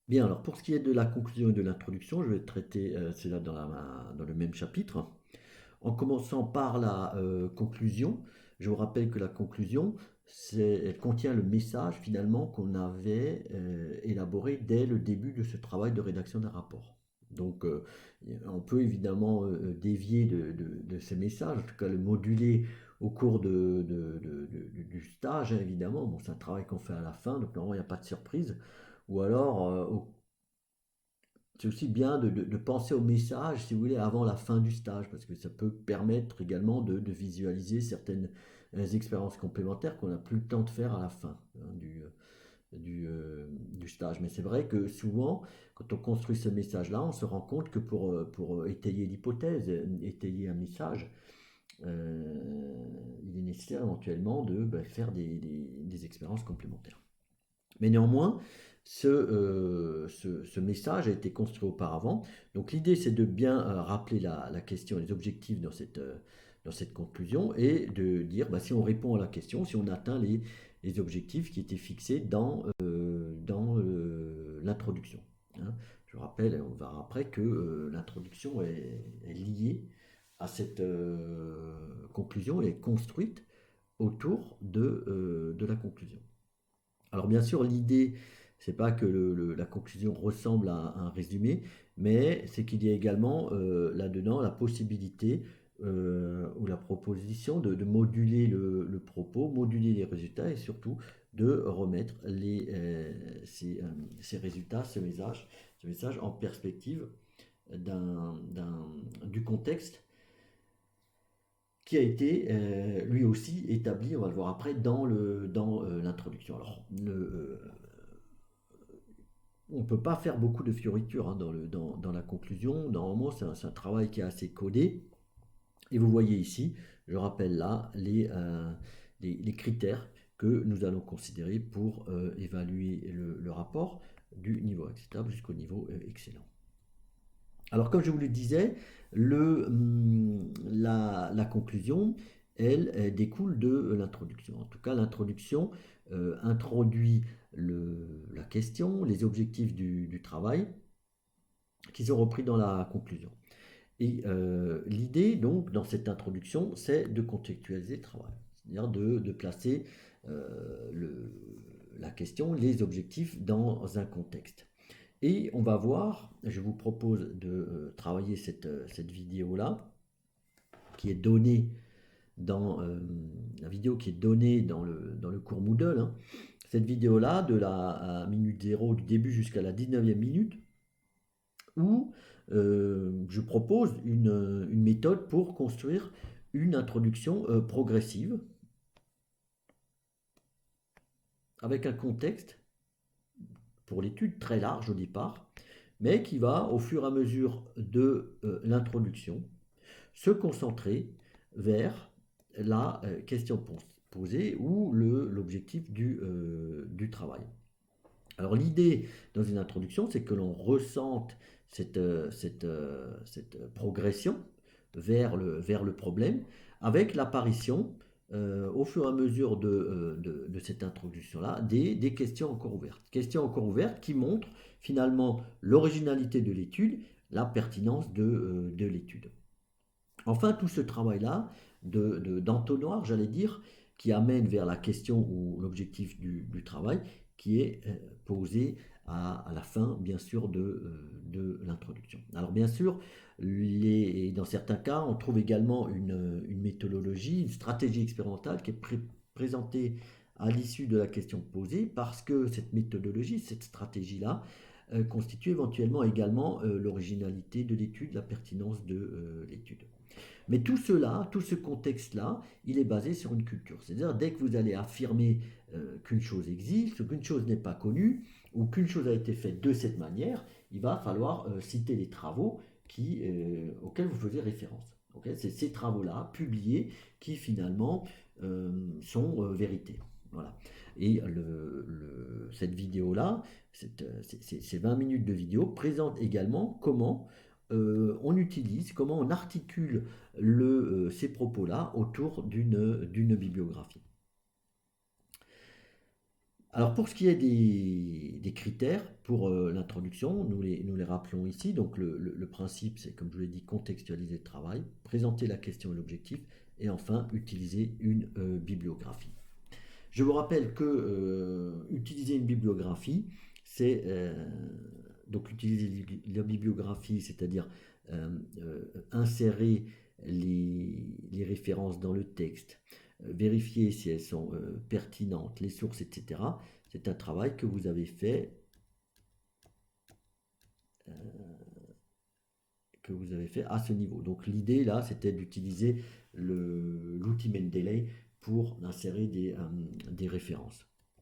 Bien, alors pour ce qui est de la conclusion et de l'introduction, je vais traiter cela dans le même chapitre. En commençant par la conclusion, je vous rappelle que la conclusion, elle contient le message finalement qu'on avait élaboré dès le début de ce travail de rédaction d'un rapport. Donc on peut évidemment dévier de ce message, en tout cas le moduler au cours du stage, hein, évidemment. Bon, c'est un travail qu'on fait à la fin, donc normalement il n'y a pas de surprise. Ou alors, c'est aussi bien de penser au message, si vous voulez, avant la fin du stage, parce que ça peut permettre également de visualiser certaines expériences complémentaires qu'on n'a plus le temps de faire à la fin, hein, du stage. Mais c'est vrai que souvent, quand on construit ce message-là, on se rend compte que pour étayer l'hypothèse, étayer un message, il est nécessaire éventuellement de faire des expériences complémentaires. Mais néanmoins, ce message a été construit auparavant. Donc l'idée, c'est de bien rappeler la question, les objectifs dans cette conclusion et de dire si on répond à la question, si on atteint les objectifs qui étaient fixés dans l'introduction, hein. Je rappelle, on verra après que l'introduction est liée à cette conclusion et est construite autour de la conclusion. Alors bien sûr, l'idée, c'est pas que la conclusion ressemble à un résumé, mais c'est qu'il y a également là-dedans la possibilité ou la proposition de moduler le propos, moduler les résultats et surtout de remettre ces résultats, ce message en perspective du contexte qui a été lui aussi établi, on va le voir après, dans l'introduction. Alors, on ne peut pas faire beaucoup de fioritures, hein, dans la conclusion. Normalement, c'est un travail qui est assez codé. Et vous voyez ici, je rappelle là, les critères que nous allons considérer pour évaluer le rapport du niveau acceptable jusqu'au niveau excellent. Alors, comme je vous le disais, la conclusion, elle découle de l'introduction. En tout cas, l'introduction introduit la question, les objectifs du travail, qui sont repris dans la conclusion. Et l'idée, donc, dans cette introduction, c'est de contextualiser le travail, c'est-à-dire de placer la question, les objectifs dans un contexte. Et on va voir, je vous propose de travailler cette vidéo-là, qui est donnée la vidéo qui est donnée dans le cours Moodle, hein. Cette vidéo-là, de la minute 0 du début jusqu'à la 19e minute, où je propose une méthode pour construire une introduction progressive, avec un contexte pour l'étude très large au départ, mais qui va, au fur et à mesure de l'introduction, se concentrer vers la question posée ou l'objectif du travail. Alors l'idée dans une introduction, c'est que l'on ressente cette progression vers le problème, avec l'apparition, au fur et à mesure de cette introduction-là, des questions encore ouvertes. Questions encore ouvertes qui montrent finalement l'originalité de l'étude, la pertinence de l'étude. Enfin, tout ce travail-là d'entonnoir, j'allais dire, qui amène vers la question ou l'objectif du travail, qui est posé à la fin, bien sûr, de l'introduction. Alors, bien sûr, dans certains cas, on trouve également une méthodologie, une stratégie expérimentale qui est présentée à l'issue de la question posée, parce que cette méthodologie, cette stratégie-là, constitue éventuellement également l'originalité de l'étude, la pertinence de l'étude. Mais tout cela, tout ce contexte-là, il est basé sur une culture. C'est-à-dire, dès que vous allez affirmer qu'une chose existe, ou qu'une chose n'est pas connue, ou qu'une chose a été faite de cette manière, il va falloir citer les travaux auxquels vous faisiez référence. Okay, c'est ces travaux-là, publiés, qui finalement sont vérités. Voilà. Et cette vidéo-là, ces 20 minutes de vidéo présentent également comment on utilise, comment on articule ces propos-là autour d'une bibliographie. Alors pour ce qui est des critères pour l'introduction, nous les rappelons ici. Donc le principe, c'est comme je vous l'ai dit, contextualiser le travail, présenter la question et l'objectif, et enfin utiliser une bibliographie. Je vous rappelle que utiliser une bibliographie, c'est donc utiliser la bibliographie, c'est-à-dire insérer les références dans le texte, vérifier si elles sont pertinentes, les sources, etc. C'est un travail que vous avez fait à ce niveau. Donc l'idée là, c'était d'utiliser l'outil Mendeley pour insérer des références.